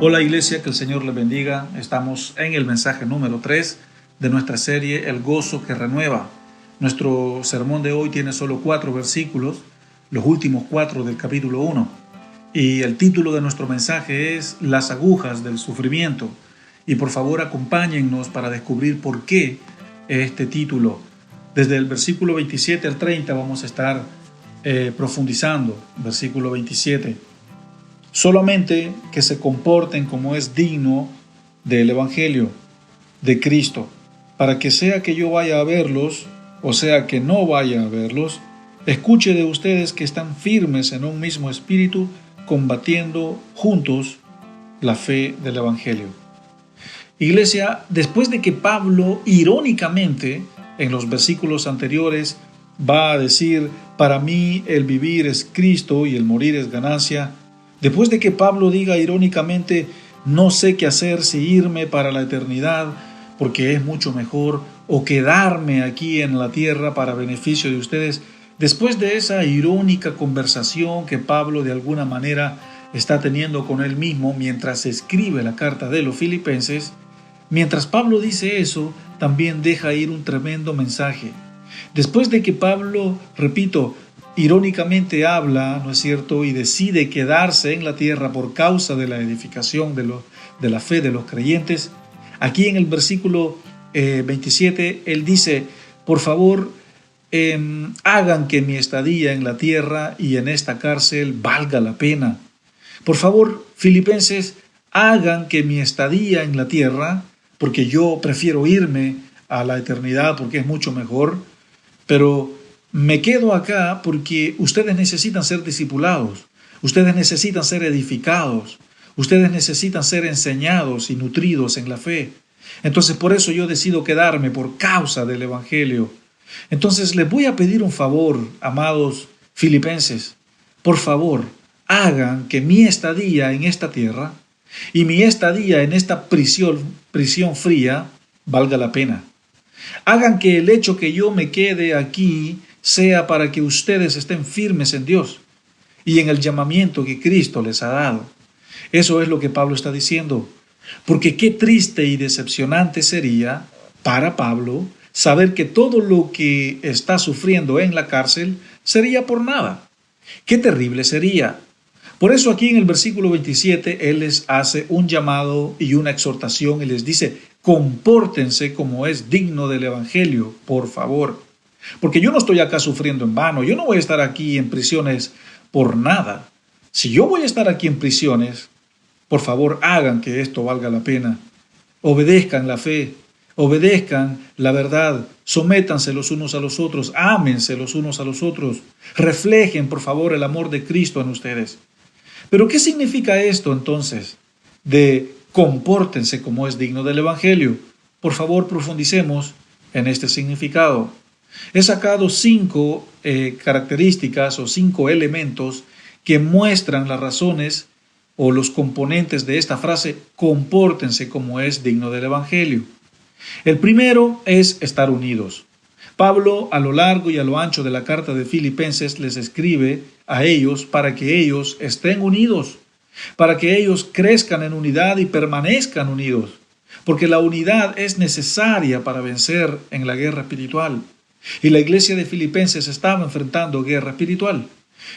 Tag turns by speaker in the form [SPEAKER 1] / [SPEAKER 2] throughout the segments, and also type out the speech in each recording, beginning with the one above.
[SPEAKER 1] Hola Iglesia, que el Señor les bendiga. Estamos en el mensaje número 3 de nuestra serie El Gozo que Renueva. Nuestro sermón de hoy tiene solo 4 versículos, los últimos 4 del capítulo 1. Y el título de nuestro mensaje es Las agujas del sufrimiento. Y por favor acompáñennos para descubrir por qué este título. Desde el versículo 27 al 30 vamos a estar profundizando. Versículo 27. Solamente que se comporten como es digno del Evangelio de Cristo, para que sea que yo vaya a verlos, o sea que no vaya a verlos, escuche de ustedes que están firmes en un mismo espíritu, combatiendo juntos la fe del Evangelio. Iglesia, después de que Pablo irónicamente en los versículos anteriores va a decir, para mí el vivir es Cristo y el morir es ganancia, después de que Pablo diga irónicamente, no sé qué hacer, si irme para la eternidad, porque es mucho mejor, o quedarme aquí en la tierra para beneficio de ustedes, después de esa irónica conversación que Pablo de alguna manera está teniendo con él mismo mientras escribe la carta de los Filipenses, mientras Pablo dice eso, también deja ir un tremendo mensaje. Después de que Pablo, repito, irónicamente habla, ¿no es cierto?, y decide quedarse en la tierra por causa de la edificación de la fe de los creyentes, aquí en el versículo 27, él dice, por favor, hagan que mi estadía en la tierra y en esta cárcel valga la pena. Por favor, filipenses, hagan que mi estadía en la tierra, porque yo prefiero irme a la eternidad porque es mucho mejor, pero me quedo acá porque ustedes necesitan ser discipulados, ustedes necesitan ser edificados, ustedes necesitan ser enseñados y nutridos en la fe. Entonces por eso yo decido quedarme por causa del Evangelio. Entonces les voy a pedir un favor, amados filipenses. Por favor, hagan que mi estadía en esta tierra y mi estadía en esta prisión fría valga la pena. Hagan que el hecho que yo me quede aquí sea para que ustedes estén firmes en Dios y en el llamamiento que Cristo les ha dado. Eso es lo que Pablo está diciendo. Porque qué triste y decepcionante sería para Pablo saber que todo lo que está sufriendo en la cárcel sería por nada. Qué terrible sería. Por eso aquí en el versículo 27 él les hace un llamado y una exhortación y les dice, compórtense como es digno del Evangelio, por favor. Porque yo no estoy acá sufriendo en vano, yo no voy a estar aquí en prisiones por nada. Si yo voy a estar aquí en prisiones, por favor hagan que esto valga la pena. Obedezcan la fe, obedezcan la verdad, sométanse los unos a los otros, ámense los unos a los otros, reflejen por favor el amor de Cristo en ustedes. Pero ¿qué significa esto entonces de compórtense como es digno del Evangelio? Por favor profundicemos en este significado. He sacado 5 características o 5 elementos que muestran las razones o los componentes de esta frase, compórtense como es digno del Evangelio. El primero es estar unidos. Pablo, a lo largo y a lo ancho de la carta de Filipenses, les escribe a ellos para que ellos estén unidos, para que ellos crezcan en unidad y permanezcan unidos, porque la unidad es necesaria para vencer en la guerra espiritual. Y la iglesia de Filipenses estaba enfrentando guerra espiritual.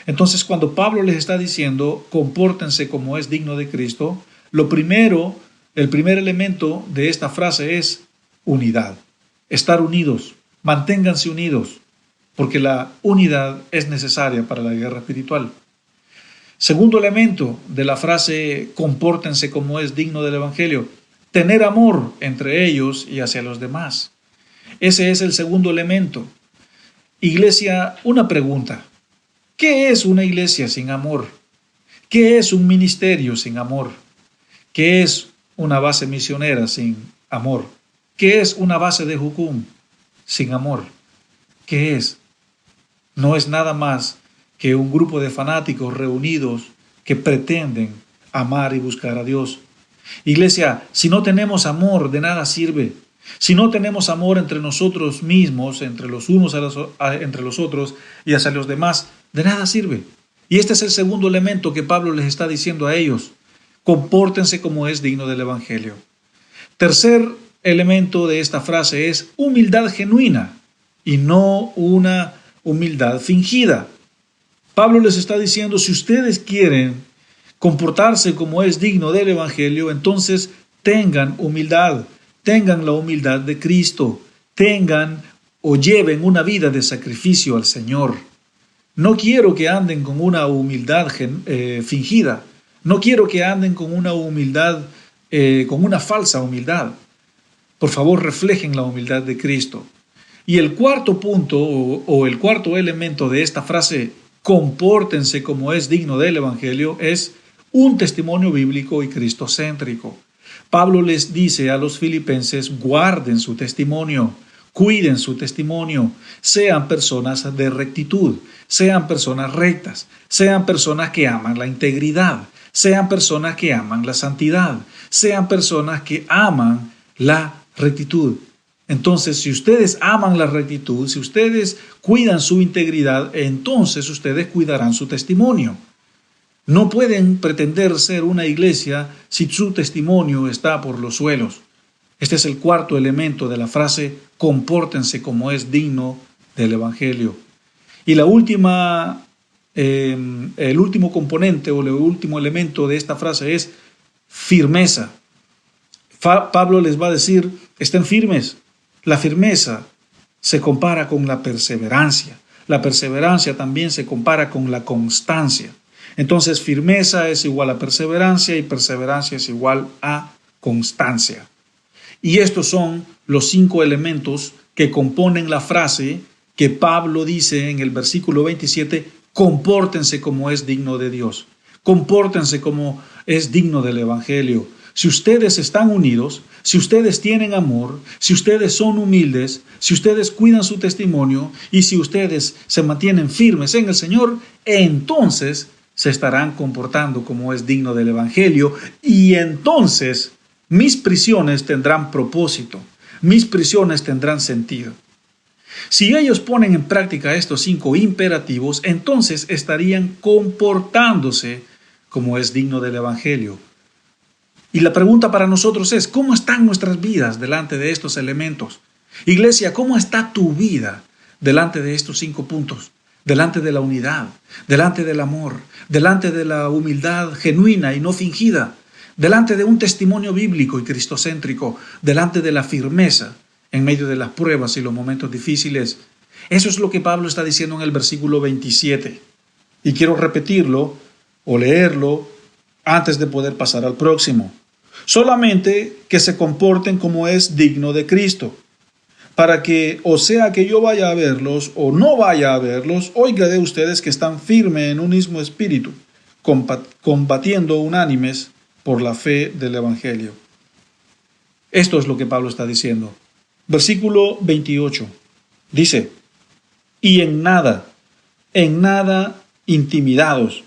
[SPEAKER 1] Entonces, cuando Pablo les está diciendo, compórtense como es digno de Cristo, el primer elemento de esta frase es unidad. Estar unidos, manténganse unidos, porque la unidad es necesaria para la guerra espiritual. Segundo elemento de la frase, compórtense como es digno del Evangelio, tener amor entre ellos y hacia los demás. Ese es el segundo elemento. Iglesia, una pregunta. ¿Qué es una iglesia sin amor? ¿Qué es un ministerio sin amor? ¿Qué es una base misionera sin amor? ¿Qué es una base de Jucum sin amor? ¿Qué es? No es nada más que un grupo de fanáticos reunidos que pretenden amar y buscar a Dios. Iglesia, si no tenemos amor, de nada sirve. Si no tenemos amor entre nosotros mismos, entre los unos entre los otros y hacia los demás, de nada sirve. Y este es el segundo elemento que Pablo les está diciendo a ellos. Compórtense como es digno del Evangelio. Tercer elemento de esta frase es humildad genuina y no una humildad fingida. Pablo les está diciendo, si ustedes quieren comportarse como es digno del Evangelio, entonces tengan humildad, tengan la humildad de Cristo, tengan o lleven una vida de sacrificio al Señor. No quiero que anden con una humildad fingida, no quiero que anden con una humildad, con una falsa humildad. Por favor, reflejen la humildad de Cristo. Y el cuarto punto o el cuarto elemento de esta frase, compórtense como es digno del Evangelio, es un testimonio bíblico y cristocéntrico. Pablo les dice a los filipenses, guarden su testimonio, cuiden su testimonio, sean personas de rectitud, sean personas rectas, sean personas que aman la integridad, sean personas que aman la santidad, sean personas que aman la rectitud. Entonces, si ustedes aman la rectitud, si ustedes cuidan su integridad, entonces ustedes cuidarán su testimonio. No pueden pretender ser una iglesia si su testimonio está por los suelos. Este es el cuarto elemento de la frase, compórtense como es digno del Evangelio. Y el último componente o el último elemento de esta frase es firmeza. Pablo les va a decir, estén firmes. La firmeza se compara con la perseverancia. La perseverancia también se compara con la constancia. Entonces, firmeza es igual a perseverancia y perseverancia es igual a constancia. Y estos son los 5 elementos que componen la frase que Pablo dice en el versículo 27, compórtense como es digno de Dios. Compórtense como es digno del Evangelio. Si ustedes están unidos, si ustedes tienen amor, si ustedes son humildes, si ustedes cuidan su testimonio y si ustedes se mantienen firmes en el Señor, entonces se estarán comportando como es digno del Evangelio y entonces mis prisiones tendrán propósito, mis prisiones tendrán sentido. Si ellos ponen en práctica estos 5 imperativos, entonces estarían comportándose como es digno del Evangelio. Y la pregunta para nosotros es, ¿cómo están nuestras vidas delante de estos elementos? Iglesia, ¿cómo está tu vida delante de estos 5 puntos? Delante de la unidad, delante del amor, delante de la humildad genuina y no fingida, delante de un testimonio bíblico y cristocéntrico, delante de la firmeza en medio de las pruebas y los momentos difíciles. Eso es lo que Pablo está diciendo en el versículo 27. Y quiero repetirlo o leerlo antes de poder pasar al próximo. Solamente que se comporten como es digno de Cristo, para que, o sea que yo vaya a verlos o no vaya a verlos, oiga de ustedes que están firmes en un mismo espíritu, combatiendo unánimes por la fe del Evangelio. Esto es lo que Pablo está diciendo. Versículo 28 dice, y en nada intimidados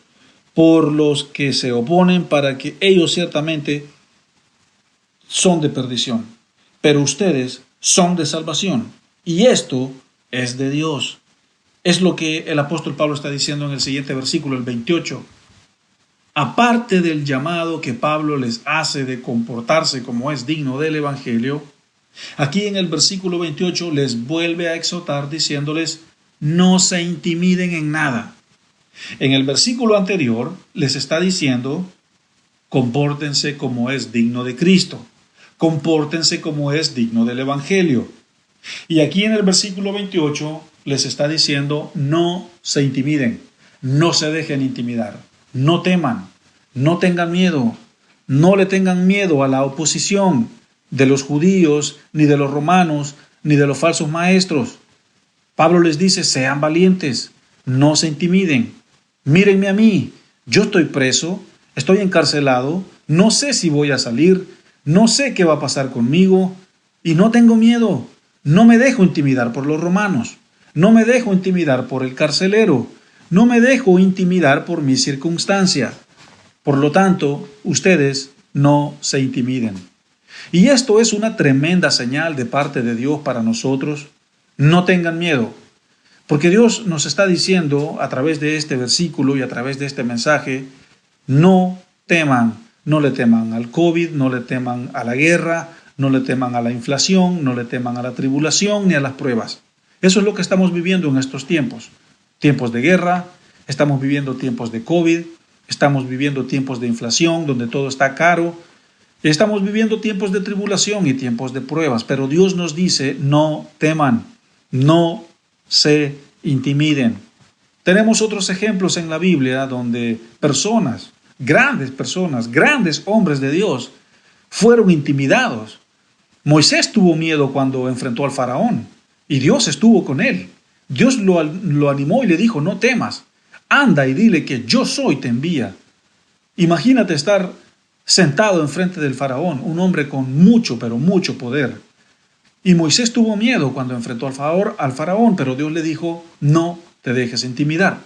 [SPEAKER 1] por los que se oponen, para que ellos ciertamente son de perdición, pero ustedes son de salvación, y esto es de Dios. Es lo que el apóstol Pablo está diciendo en el siguiente versículo, el 28. Aparte del llamado que Pablo les hace de comportarse como es digno del Evangelio, aquí en el versículo 28 les vuelve a exhortar diciéndoles, no se intimiden en nada. En el versículo anterior les está diciendo, compórtense como es digno de Cristo. Compórtense como es digno del Evangelio. Y aquí en el versículo 28 les está diciendo, no se intimiden, no se dejen intimidar, no teman, no tengan miedo, no le tengan miedo a la oposición de los judíos, ni de los romanos, ni de los falsos maestros. Pablo les dice, sean valientes, no se intimiden. Mírenme a mí, yo estoy preso, estoy encarcelado, no sé si voy a salir, no sé qué va a pasar conmigo y no tengo miedo. No me dejo intimidar por los romanos, no me dejo intimidar por el carcelero, no me dejo intimidar por mi circunstancia. Por lo tanto, ustedes no se intimiden. Y esto es una tremenda señal de parte de Dios para nosotros. No tengan miedo, porque Dios nos está diciendo a través de este versículo y a través de este mensaje, no teman, No le teman al COVID, no le teman a la guerra, no le teman a la inflación, no le teman a la tribulación ni a las pruebas. Eso es lo que estamos viviendo en estos tiempos. Tiempos de guerra, estamos viviendo tiempos de COVID, estamos viviendo tiempos de inflación donde todo está caro, estamos viviendo tiempos de tribulación y tiempos de pruebas, pero Dios nos dice, no teman, no se intimiden. Tenemos otros ejemplos en la Biblia donde personas, grandes hombres de Dios, fueron intimidados. Moisés tuvo miedo cuando enfrentó al faraón y Dios estuvo con él. Dios lo animó y le dijo, no temas, anda y dile que yo soy, te envía. Imagínate estar sentado enfrente del faraón, un hombre con mucho, pero mucho poder. Y Moisés tuvo miedo cuando enfrentó al faraón, pero Dios le dijo, no te dejes intimidar.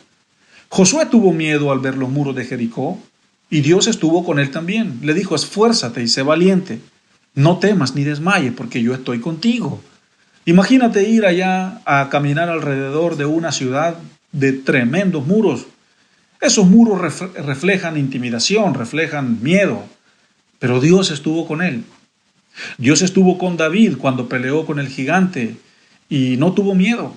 [SPEAKER 1] Josué tuvo miedo al ver los muros de Jericó y Dios estuvo con él también. Le dijo, esfuérzate y sé valiente. No temas ni desmayes porque yo estoy contigo. Imagínate ir allá a caminar alrededor de una ciudad de tremendos muros. Esos muros reflejan intimidación, reflejan miedo, pero Dios estuvo con él. Dios estuvo con David cuando peleó con el gigante y no tuvo miedo.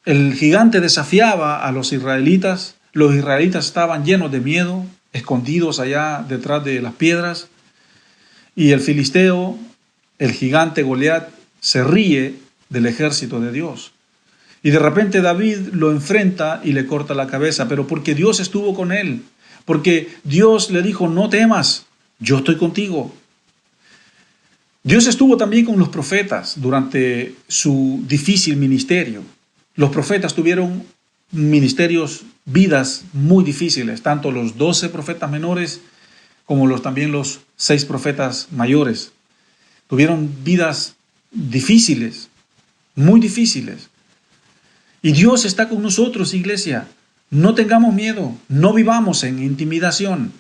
[SPEAKER 1] El gigante desafiaba a los israelitas estaban llenos de miedo, escondidos allá detrás de las piedras, y el filisteo, el gigante Goliat, se ríe del ejército de Dios. Y de repente David lo enfrenta y le corta la cabeza, pero porque Dios estuvo con él, porque Dios le dijo, no temas, yo estoy contigo. Dios estuvo también con los profetas durante su difícil ministerio. Los profetas tuvieron ministerios, vidas muy difíciles, tanto los 12 profetas menores como también los 6 profetas mayores. Tuvieron vidas difíciles, muy difíciles. Y Dios está con nosotros, iglesia. No tengamos miedo, no vivamos en intimidación.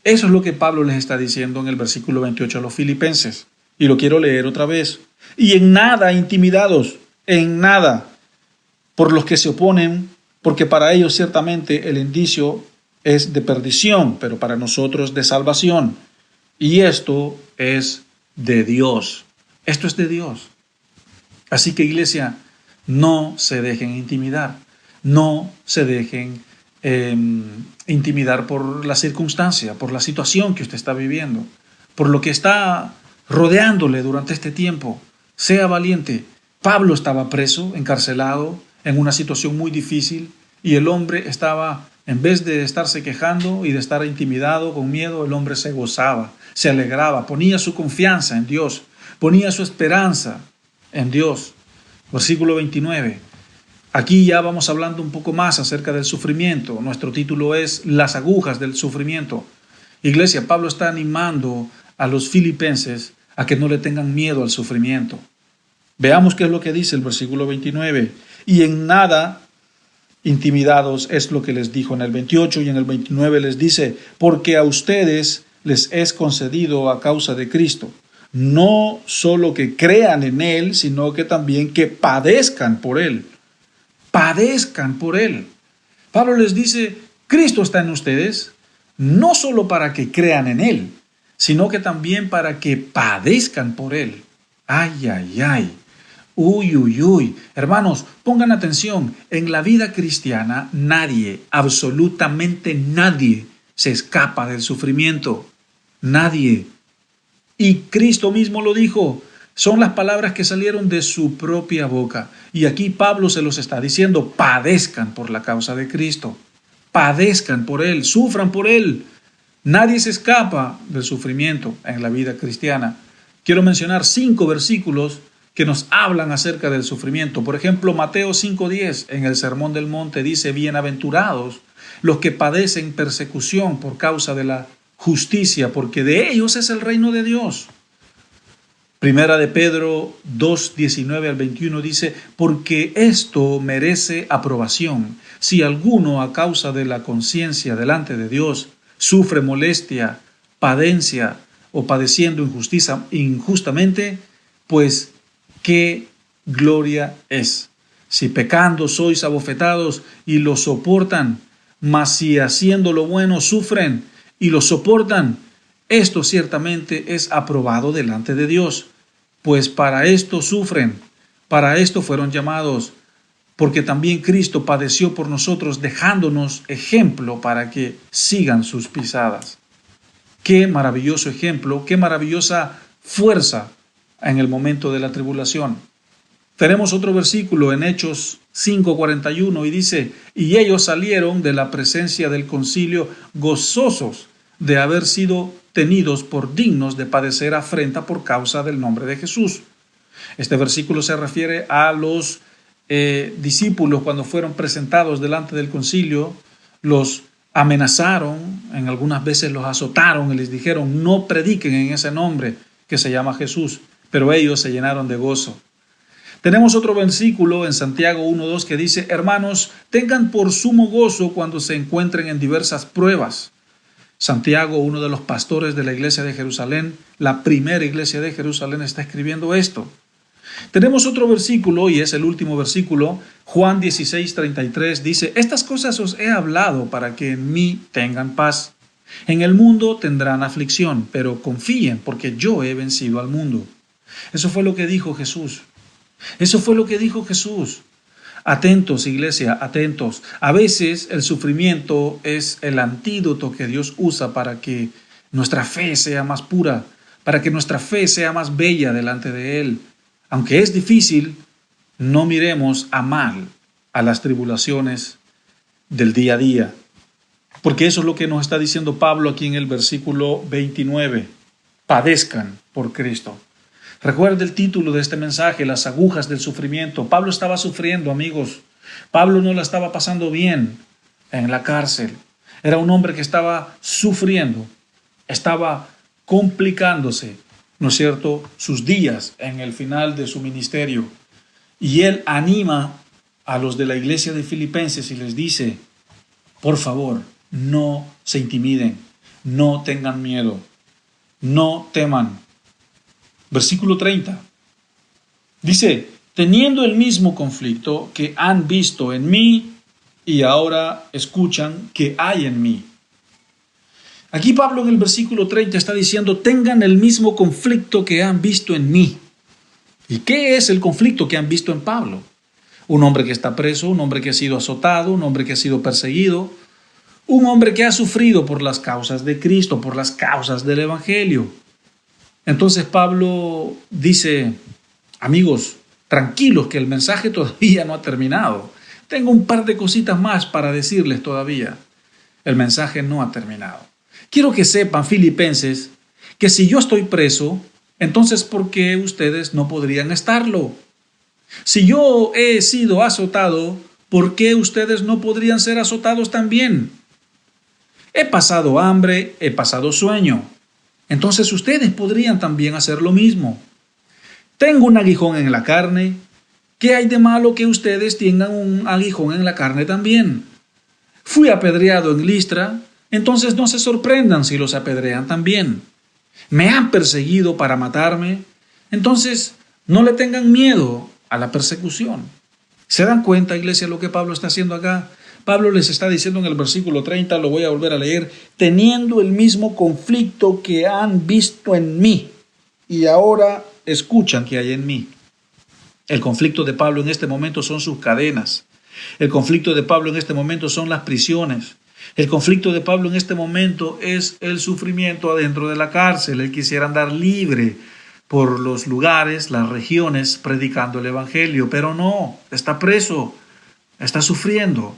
[SPEAKER 1] Eso es lo que Pablo les está diciendo en el versículo 28 a los filipenses. Y lo quiero leer otra vez. Y en nada intimidados, en nada, por los que se oponen, porque para ellos ciertamente el indicio es de perdición, pero para nosotros de salvación. Y esto es de Dios. Esto es de Dios. Así que, iglesia, no se dejen intimidar. No se dejen intimidar por la circunstancia, por la situación que usted está viviendo, por lo que está rodeándole durante este tiempo. Sea valiente. Pablo estaba preso, encarcelado, en una situación muy difícil, y el hombre estaba, en vez de estarse quejando y de estar intimidado, con miedo, el hombre se gozaba, se alegraba, ponía su confianza en Dios, ponía su esperanza en Dios. Versículo 29. Aquí ya vamos hablando un poco más acerca del sufrimiento. Nuestro título es Las agujas del sufrimiento. Iglesia, Pablo está animando a los filipenses a que no le tengan miedo al sufrimiento. Veamos qué es lo que dice el versículo 29. Y en nada intimidados es lo que les dijo en el 28, y en el 29 les dice, porque a ustedes les es concedido a causa de Cristo, no solo que crean en Él, sino que también que padezcan por Él. Padezcan por Él. Pablo les dice, Cristo está en ustedes, no solo para que crean en Él, sino que también para que padezcan por Él. Ay, ay, ay. Uy, uy, uy. Hermanos, pongan atención. En la vida cristiana, nadie, absolutamente nadie, se escapa del sufrimiento. Nadie. Y Cristo mismo lo dijo. Son las palabras que salieron de su propia boca. Y aquí Pablo se los está diciendo, padezcan por la causa de Cristo. Padezcan por Él, sufran por Él. Nadie se escapa del sufrimiento en la vida cristiana. Quiero mencionar 5 versículos que nos hablan acerca del sufrimiento. Por ejemplo, Mateo 5:10 en el Sermón del Monte dice, bienaventurados los que padecen persecución por causa de la justicia, porque de ellos es el reino de Dios. Primera de Pedro 2:19 al 21 dice, porque esto merece aprobación, si alguno a causa de la conciencia delante de Dios sufre molestia, padencia o padeciendo injustamente, pues qué gloria es. Si pecando sois abofetados y lo soportan, mas si haciendo lo bueno sufren y lo soportan, esto ciertamente es aprobado delante de Dios, pues para esto sufren, para esto fueron llamados, porque también Cristo padeció por nosotros, dejándonos ejemplo para que sigan sus pisadas. Qué maravilloso ejemplo, qué maravillosa fuerza en el momento de la tribulación. Tenemos otro versículo en Hechos 5:41 y dice: y ellos salieron de la presencia del concilio gozosos de haber sido tenidos por dignos de padecer afrenta por causa del nombre de Jesús. Este versículo se refiere a los discípulos cuando fueron presentados delante del concilio. Los amenazaron, en algunas veces los azotaron y les dijeron: no prediquen en ese nombre que se llama Jesús, pero ellos se llenaron de gozo. Tenemos otro versículo en Santiago 1:2 que dice: hermanos, tengan por sumo gozo cuando se encuentren en diversas pruebas. Santiago, uno de los pastores de la iglesia de Jerusalén, la primera iglesia de Jerusalén, está escribiendo esto. Tenemos otro versículo, y es el último versículo, Juan 16:33, dice: estas cosas os he hablado para que en mí tengan paz. En el mundo tendrán aflicción, pero confíen, porque yo he vencido al mundo. Eso fue lo que dijo Jesús. Eso fue lo que dijo Jesús. Atentos, iglesia, atentos. A veces el sufrimiento es el antídoto que Dios usa para que nuestra fe sea más pura, para que nuestra fe sea más bella delante de Él. Aunque es difícil, no miremos a mal a las tribulaciones del día a día, porque eso es lo que nos está diciendo Pablo aquí en el versículo 29. Padezcan por Cristo. Recuerde el título de este mensaje: las agujas del sufrimiento. Pablo estaba sufriendo, amigos. Pablo no la estaba pasando bien en la cárcel. Era un hombre que estaba sufriendo, estaba complicándose, ¿no es cierto?, sus días en el final de su ministerio. Y él anima a los de la iglesia de Filipenses y les dice: por favor, no se intimiden, no tengan miedo, no teman. Versículo 30. Dice: teniendo el mismo conflicto que han visto en mí y ahora escuchan que hay en mí. Aquí Pablo en el versículo 30 está diciendo: tengan el mismo conflicto que han visto en mí. ¿Y qué es el conflicto que han visto en Pablo? Un hombre que está preso, un hombre que ha sido azotado, un hombre que ha sido perseguido, un hombre que ha sufrido por las causas de Cristo, por las causas del Evangelio. Entonces Pablo dice: amigos, tranquilos, que el mensaje todavía no ha terminado. Tengo un par de cositas más para decirles todavía. El mensaje no ha terminado. Quiero que sepan, filipenses, que si yo estoy preso, entonces ¿por qué ustedes no podrían estarlo? Si yo he sido azotado, ¿por qué ustedes no podrían ser azotados también? He pasado hambre, he pasado sueño. Entonces ustedes podrían también hacer lo mismo. Tengo un aguijón en la carne. ¿Qué hay de malo que ustedes tengan un aguijón en la carne también? Fui apedreado en Listra. Entonces no se sorprendan si los apedrean también. Me han perseguido para matarme. Entonces no le tengan miedo a la persecución. ¿Se dan cuenta, iglesia, lo que Pablo está haciendo acá? Pablo les está diciendo en el versículo 30, lo voy a volver a leer: teniendo el mismo conflicto que han visto en mí y ahora escuchan que hay en mí. El conflicto de Pablo en este momento son sus cadenas. El conflicto de Pablo en este momento son las prisiones. El conflicto de Pablo en este momento es el sufrimiento adentro de la cárcel. Él quisiera andar libre por los lugares, las regiones, predicando el Evangelio, pero no, está preso, está sufriendo.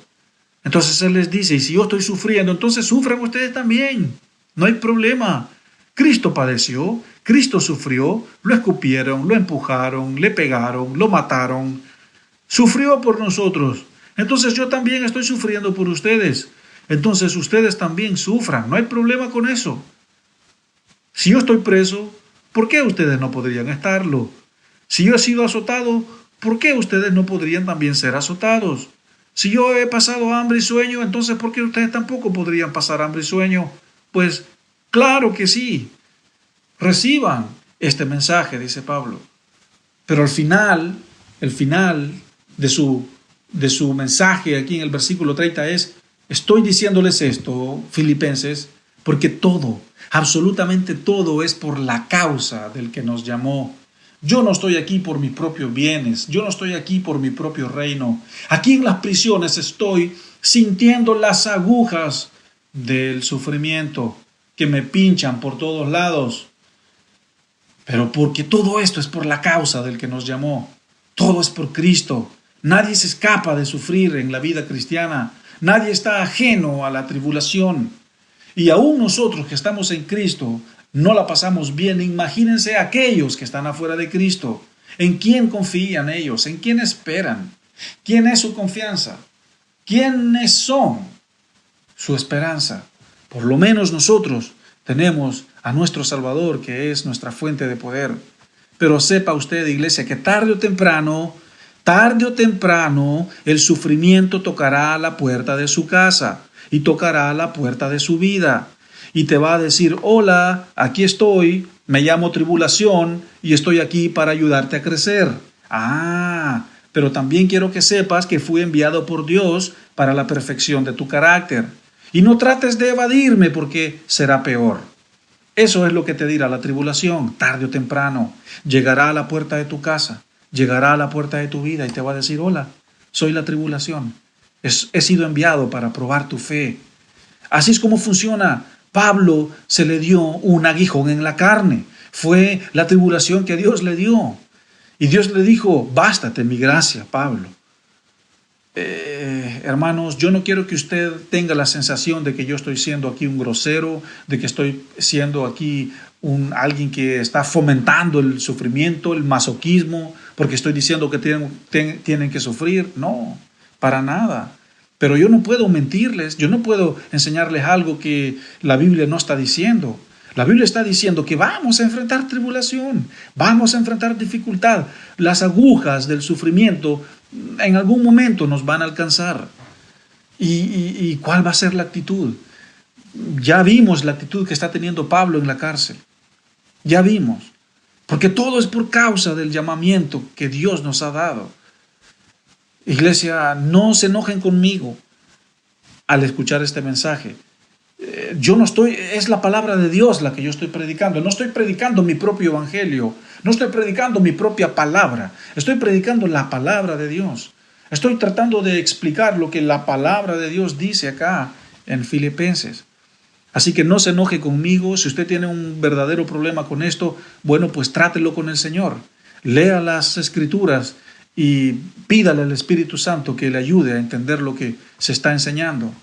[SPEAKER 1] Entonces él les dice: y si yo estoy sufriendo, entonces sufran ustedes también. No hay problema. Cristo padeció, Cristo sufrió, lo escupieron, lo empujaron, le pegaron, lo mataron. Sufrió por nosotros. Entonces yo también estoy sufriendo por ustedes. Entonces ustedes también sufran. No hay problema con eso. Si yo estoy preso, ¿por qué ustedes no podrían estarlo? Si yo he sido azotado, ¿por qué ustedes no podrían también ser azotados? Si yo he pasado hambre y sueño, entonces ¿por qué ustedes tampoco podrían pasar hambre y sueño? Pues claro que sí. Reciban este mensaje, dice Pablo. Pero el final de su mensaje aquí en el versículo 30 es: estoy diciéndoles esto, filipenses, porque todo, absolutamente todo es por la causa del que nos llamó. Yo no estoy aquí por mis propios bienes, yo no estoy aquí por mi propio reino. Aquí en las prisiones estoy sintiendo las agujas del sufrimiento que me pinchan por todos lados. Pero porque todo esto es por la causa del que nos llamó. Todo es por Cristo. Nadie se escapa de sufrir en la vida cristiana. Nadie está ajeno a la tribulación. Y aún nosotros que estamos en Cristo no la pasamos bien. Imagínense aquellos que están afuera de Cristo. ¿En quién confían ellos? ¿En quién esperan? ¿Quién es su confianza? ¿Quiénes son su esperanza? Por lo menos nosotros tenemos a nuestro Salvador, que es nuestra fuente de poder. Pero sepa usted, iglesia, que tarde o temprano, el sufrimiento tocará a la puerta de su casa y tocará a la puerta de su vida. Y te va a decir, hola, aquí estoy, me llamo tribulación y estoy aquí para ayudarte a crecer. Pero también quiero que sepas que fui enviado por Dios para la perfección de tu carácter. Y no trates de evadirme porque será peor. Eso es lo que te dirá la tribulación, tarde o temprano. Llegará a la puerta de tu casa, llegará a la puerta de tu vida y te va a decir, hola, soy la tribulación. He sido enviado para probar tu fe. Así es como funciona. Pablo se le dio un aguijón en la carne. Fue la tribulación que Dios le dio. Y Dios le dijo, bástate mi gracia, Pablo. Hermanos, yo no quiero que usted tenga la sensación de que yo estoy siendo aquí un grosero, de que estoy siendo aquí alguien que está fomentando el sufrimiento, el masoquismo, porque estoy diciendo que tienen que sufrir. No, para nada. Pero yo no puedo mentirles, yo no puedo enseñarles algo que la Biblia no está diciendo. La Biblia está diciendo que vamos a enfrentar tribulación, vamos a enfrentar dificultad. Las agujas del sufrimiento en algún momento nos van a alcanzar. ¿Y cuál va a ser la actitud? Ya vimos la actitud que está teniendo Pablo en la cárcel. Ya vimos. Porque todo es por causa del llamamiento que Dios nos ha dado. Iglesia, no se enojen conmigo al escuchar este mensaje. Es la palabra de Dios la que yo estoy predicando. No estoy predicando mi propio evangelio. No estoy predicando mi propia palabra. Estoy predicando la palabra de Dios. Estoy tratando de explicar lo que la palabra de Dios dice acá en Filipenses. Así que no se enoje conmigo. Si usted tiene un verdadero problema con esto, bueno, pues trátelo con el Señor. Lea las Escrituras y pídale al Espíritu Santo que le ayude a entender lo que se está enseñando.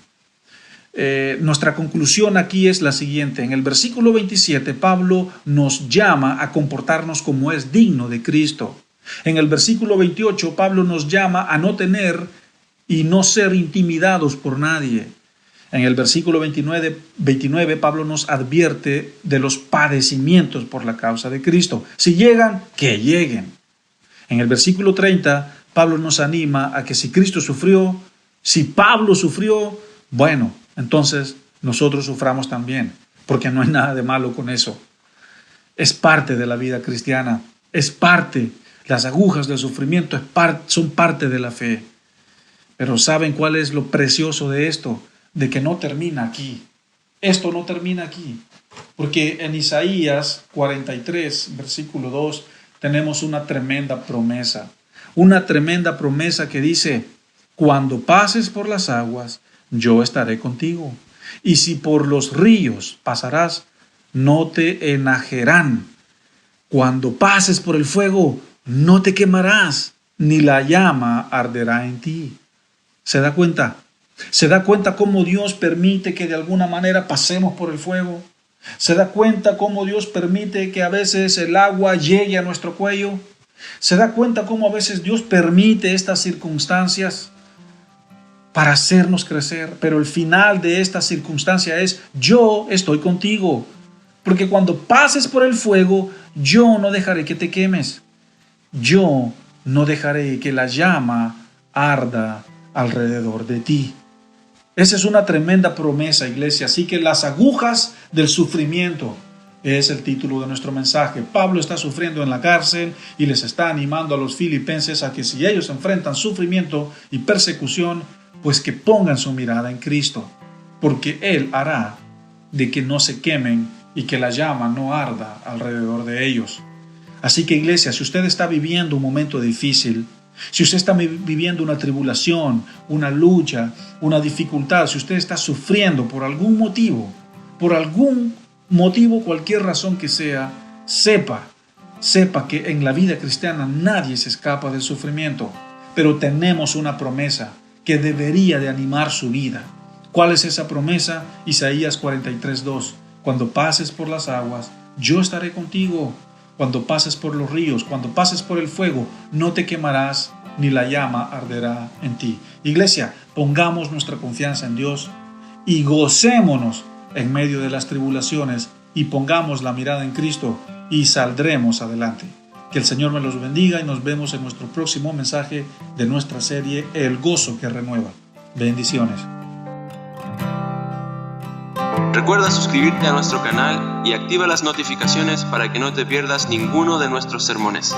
[SPEAKER 1] Nuestra conclusión aquí es la siguiente. En el versículo 27, Pablo nos llama a comportarnos como es digno de Cristo. En el versículo 28, Pablo nos llama a no tener y no ser intimidados por nadie. En el versículo 29, Pablo nos advierte de los padecimientos por la causa de Cristo. Si llegan, que lleguen. En el versículo 30, Pablo nos anima a que si Cristo sufrió, si Pablo sufrió, bueno, entonces nosotros suframos también, porque no hay nada de malo con eso. Es parte de la vida cristiana, es parte, las agujas del sufrimiento son parte de la fe. Pero ¿saben cuál es lo precioso de esto? De que no termina aquí. Esto no termina aquí. Porque en Isaías 43, versículo 2, tenemos una tremenda promesa. Una tremenda promesa que dice, cuando pases por las aguas, yo estaré contigo. Y si por los ríos pasarás, no te enajerán. Cuando pases por el fuego, no te quemarás, ni la llama arderá en ti. ¿Se da cuenta? ¿Se da cuenta cómo Dios permite que de alguna manera pasemos por el fuego? ¿Se da cuenta cómo Dios permite que a veces el agua llegue a nuestro cuello? ¿Se da cuenta cómo a veces Dios permite estas circunstancias para hacernos crecer? Pero el final de esta circunstancia es, yo estoy contigo. Porque cuando pases por el fuego, yo no dejaré que te quemes. Yo no dejaré que la llama arda alrededor de ti. Esa es una tremenda promesa, iglesia. Así que las agujas del sufrimiento es el título de nuestro mensaje. Pablo está sufriendo en la cárcel y les está animando a los filipenses a que si ellos enfrentan sufrimiento y persecución, pues que pongan su mirada en Cristo, porque Él hará de que no se quemen y que la llama no arda alrededor de ellos. Así que, iglesia, si usted está viviendo un momento difícil, si usted está viviendo una tribulación, una lucha, una dificultad, si usted está sufriendo por algún motivo, cualquier razón que sea, sepa que en la vida cristiana nadie se escapa del sufrimiento, pero tenemos una promesa que debería de animar su vida. ¿Cuál es esa promesa? Isaías 43:2. Cuando pases por las aguas, yo estaré contigo. Cuando pases por los ríos, cuando pases por el fuego, no te quemarás, ni la llama arderá en ti. Iglesia, pongamos nuestra confianza en Dios y gocémonos en medio de las tribulaciones y pongamos la mirada en Cristo y saldremos adelante. Que el Señor me los bendiga y nos vemos en nuestro próximo mensaje de nuestra serie El Gozo que Renueva. Bendiciones.
[SPEAKER 2] Recuerda suscribirte a nuestro canal y activa las notificaciones para que no te pierdas ninguno de nuestros sermones.